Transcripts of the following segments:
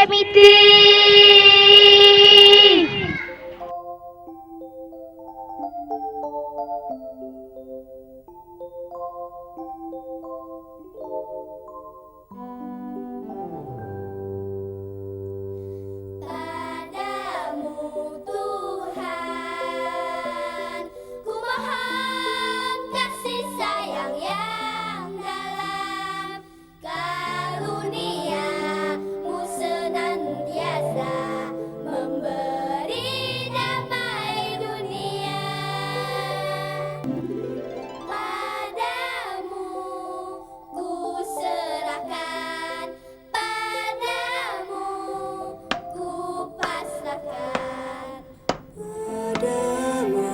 remedi. Padamu Tuhan, ku mohon kasih sayang yang dalam, karunia-Mu senantiasa memberi damai dunia. Padamu ku serahkan, padamu ku pasrahkan. Padamu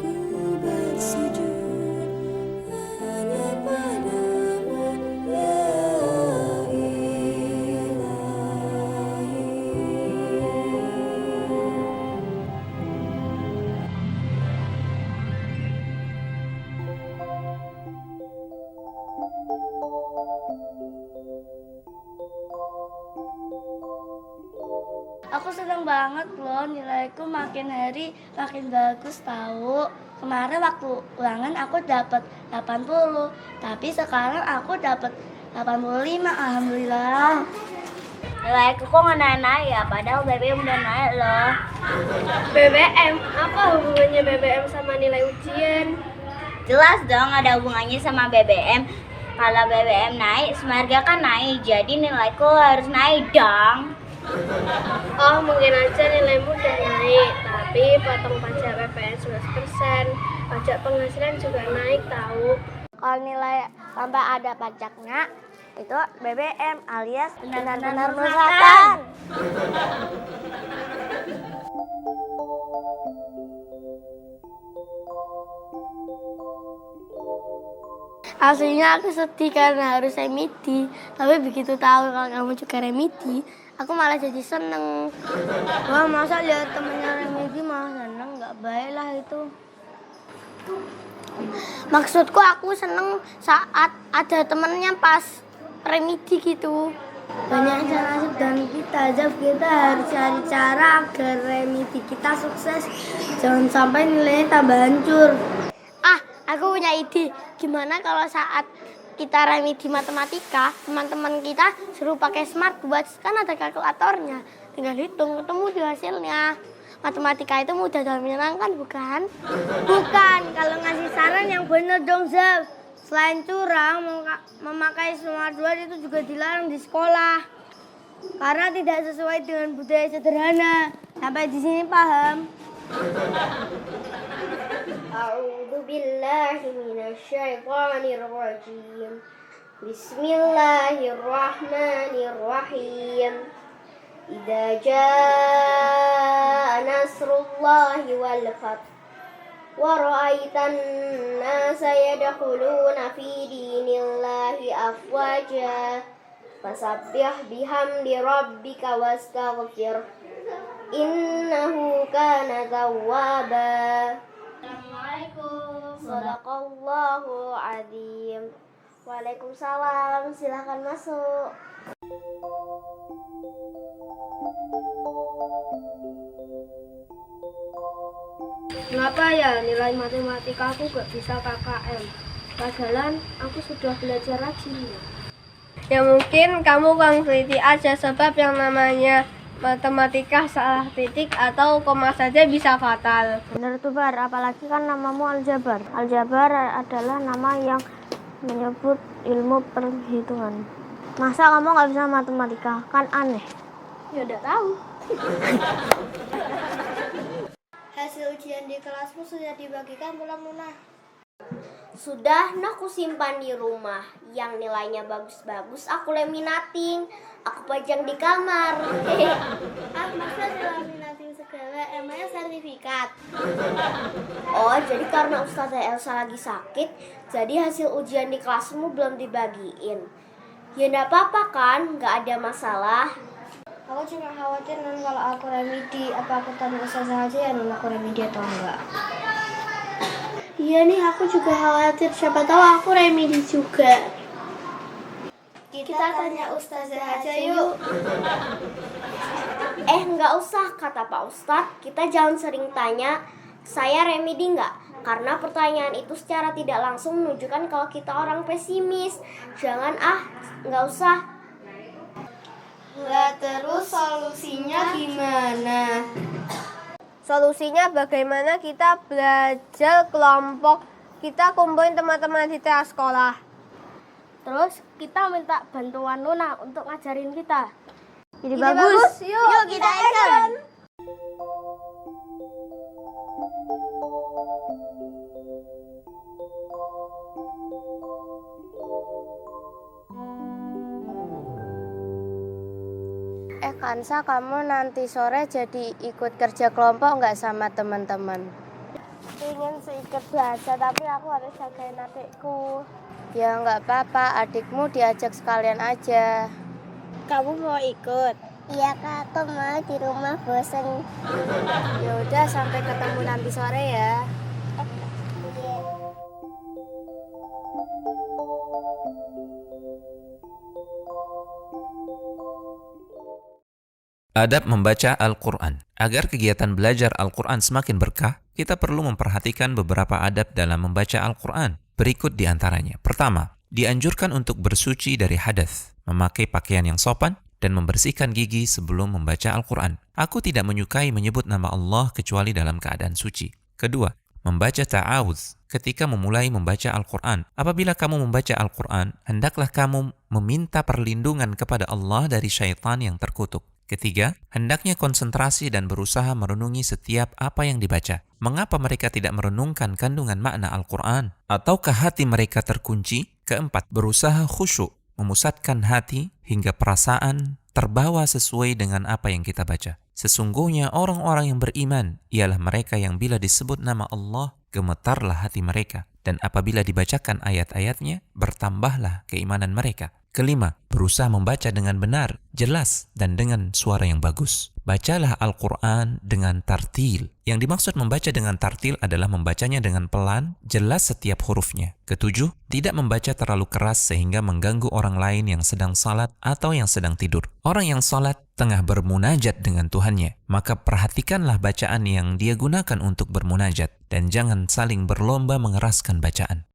ku bersujud, hanya padamu ya Ilahi. Aku seneng banget loh, nilaiku makin hari makin bagus tahu. Kemarin waktu ulangan aku dapat 80, tapi sekarang aku dapat 85, alhamdulillah. Nilaiku kok nggak naik-naik ya, padahal BBM udah naik loh. BBM? Apa hubungannya BBM sama nilai ujian? Jelas dong ada hubungannya sama BBM. Kalau BBM naik, semarga kan naik, jadi nilaiku harus naik dong. Oh, mungkin aja nilaimu udah naik, tapi potong pajak PPN 11%, pajak penghasilan juga naik tahu. Kalau nilai sampai ada pajaknya, itu BBM alias benar-benar merusakan. Aslinya aku sedih karena harus remedi, tapi begitu tahu kalau kamu juga remedi, aku malah jadi seneng. Wah, masa lihat temennya remedi malah seneng, nggak baik lah itu. Maksudku aku seneng saat ada temennya pas remedi gitu. Banyak yang nasib dan kita harus cari cara agar remedi kita sukses. Jangan sampai nilainya tambah hancur. Aku punya ide. Gimana kalau saat kita remedi matematika, teman-teman kita suruh pakai smartwatch, kan ada kalkulatornya. Tinggal hitung, ketemu di hasilnya. Matematika itu mudah dan menyenangkan, bukan? Bukan. Kalau ngasih saran yang bener dong, Zaf. Selain curang, memakai smartwatch itu juga dilarang di sekolah. Karena tidak sesuai dengan budaya sederhana. Sampai di sini paham? A'udzu billahi minasyaitonir rajim. Bismillahirrahmanirrahim. Idza jaa nasrullahi wal fath wa ra'aitan nasa yadkhuluna fi dinillahi afwaja fasabbih bihamdi rabbika wastaghfir innahu kana tawwaba. Assalamualaikum. Shadaqallahu adzim. Waalaikumsalam. Silahkan masuk. Kenapa ya nilai matematika aku gak bisa KKM? Padahal aku sudah belajar rajin ya. Ya mungkin kamu kurang teliti aja, sebab yang namanya matematika salah titik atau koma saja bisa fatal. Bener tuh Bar, apalagi kan namamu Aljabar. Aljabar adalah nama yang menyebut ilmu perhitungan. Masa kamu nggak bisa matematika? Kan aneh. Ya udah tahu. Hasil ujian di kelasmu sudah dibagikan belum, Luna? Sudah, aku simpan di rumah. Yang nilainya bagus-bagus aku laminating. Aku pajang di kamar. Masa laminating segala, emangnya sertifikat? Oh, jadi karena Ustazah Elsa lagi sakit, jadi hasil ujian di kelasmu belum dibagiin. Ya enggak apa-apa kan, enggak ada masalah. Aku cuma khawatir non kalau aku remedi, apa aku tanya Ustazah aja ya non aku remedi atau enggak. Iya nih, aku juga khawatir, siapa tahu aku remedi juga. Kita tanya ustazah aja yuk. Nggak usah, kata Pak Ustadz. Kita jangan sering tanya, saya remedi nggak? Karena pertanyaan itu secara tidak langsung menunjukkan kalau kita orang pesimis. Jangan nggak usah. Lah terus solusinya gimana? Solusinya bagaimana kita belajar kelompok, kita kumpulin teman-teman di teras sekolah. Terus kita minta bantuan Nuna untuk ngajarin kita. Jadi bagus. Yuk kita action. Kansa, kamu nanti sore jadi ikut kerja kelompok nggak sama teman-teman? Ingin sih ikut bahasa, tapi aku harus jagain adikku. Ya nggak apa-apa, adikmu diajak sekalian aja. Kamu mau ikut? Iya kak, aku mau di rumah bosen. Ya udah, sampai ketemu nanti sore ya. Adab membaca Al-Quran. Agar kegiatan belajar Al-Quran semakin berkah, kita perlu memperhatikan beberapa adab dalam membaca Al-Quran. Berikut di antaranya. Pertama, dianjurkan untuk bersuci dari hadas, memakai pakaian yang sopan, dan membersihkan gigi sebelum membaca Al-Quran. Aku tidak menyukai menyebut nama Allah kecuali dalam keadaan suci. Kedua, membaca ta'awudz ketika memulai membaca Al-Quran. Apabila kamu membaca Al-Quran, hendaklah kamu meminta perlindungan kepada Allah dari syaitan yang terkutuk. Ketiga, hendaknya konsentrasi dan berusaha merenungi setiap apa yang dibaca. Mengapa mereka tidak merenungkan kandungan makna Al-Quran? Ataukah hati mereka terkunci? Keempat, berusaha khusyuk, memusatkan hati hingga perasaan terbawa sesuai dengan apa yang kita baca. Sesungguhnya orang-orang yang beriman ialah mereka yang bila disebut nama Allah, gemetarlah hati mereka. Dan apabila dibacakan ayat-ayatnya, bertambahlah keimanan mereka. Kelima, berusaha membaca dengan benar, jelas, dan dengan suara yang bagus. Bacalah Al-Quran dengan tartil. Yang dimaksud membaca dengan tartil adalah membacanya dengan pelan, jelas setiap hurufnya. Ketujuh, tidak membaca terlalu keras sehingga mengganggu orang lain yang sedang salat atau yang sedang tidur. Orang yang salat tengah bermunajat dengan Tuhannya, maka perhatikanlah bacaan yang dia gunakan untuk bermunajat, dan jangan saling berlomba mengeraskan bacaan.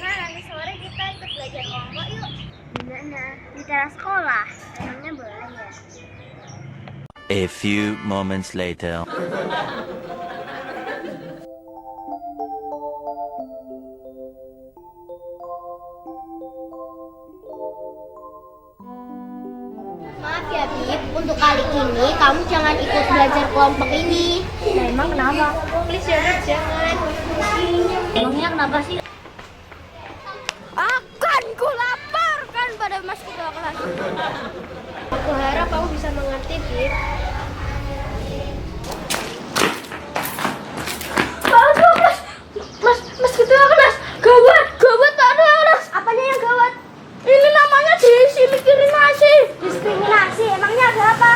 Nanti sore kita ikut belajar kelompok yuk. Gimana? Di teras sekolah. Emangnya boleh ya? A few moments later. Maaf ya Bib, untuk kali ini kamu jangan ikut belajar kelompok ini. Nah, emang kenapa? Please ya, Beb, jangan. Emangnya kenapa sih? Akan ku laporkan pada mas ketua kelas. Aku harap kamu bisa mengerti, Bib. Aduh, mas ketua kelas, gawat Pak ketua kelas. Apanya yang gawat? Ini namanya diskriminasi. Diskriminasi, emangnya ada apa?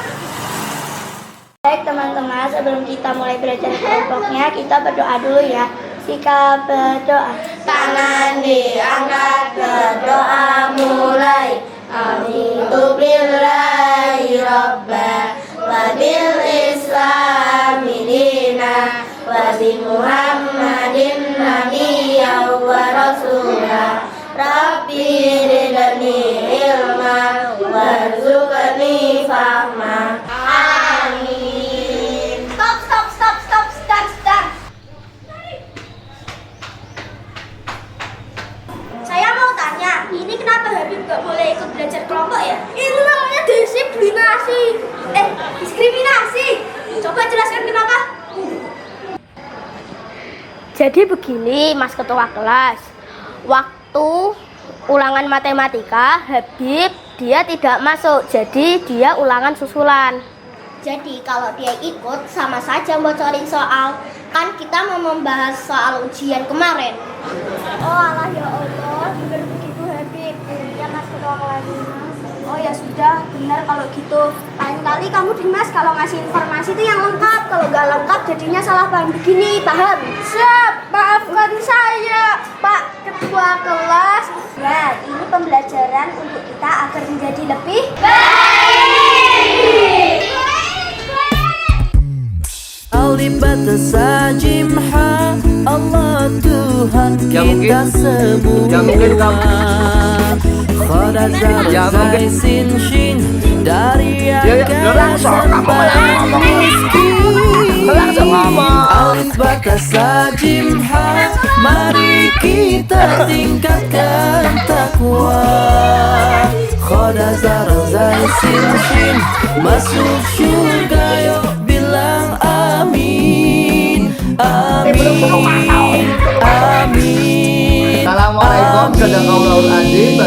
Baik teman-teman, sebelum kita mulai belajar kelompoknya, kita berdoa dulu ya. Sikap berdoa. Tangan diangkat, berdoa mulai. A'udzu billahi robba wa bil islami dina wa bi muhammadin nabiyya wa rasulah. Rabbi ridani ilma warzuqni fahma. Amin. Stop. Saya mau tanya, ini kenapa Habib gak boleh ikut belajar kelompok ya? Itu namanya diskriminasi. Coba jelaskan kenapa? Jadi begini mas ketua kelas, waktu ulangan matematika Habib dia tidak masuk, jadi dia ulangan susulan. Jadi kalau dia ikut sama saja bocorin soal. Kan kita mau membahas soal ujian kemarin. Oh alah ya Allah, benar begitu Habib. Ya mas ketua kelas. Oh ya sudah, benar kalau gitu. Lain sekali kamu Dimas kalau ngasih informasi itu yang lengkap. Kalau nggak lengkap jadinya salah paham begini, paham? Siap, maafkan saya, Pak Ketua Kelas. Ya, ini pembelajaran untuk kita agar menjadi lebih Alif Bata Jimha Allah Tuhan kita semua Khoda Zai Sin Shin dari akar sampai miskin Alif Bata Jimha mari kita tingkatkan takwa Khoda Zai Sin Shin masuk surga yuk bilang amin amin amin Assalamualaikum, sadaqallahul adzim.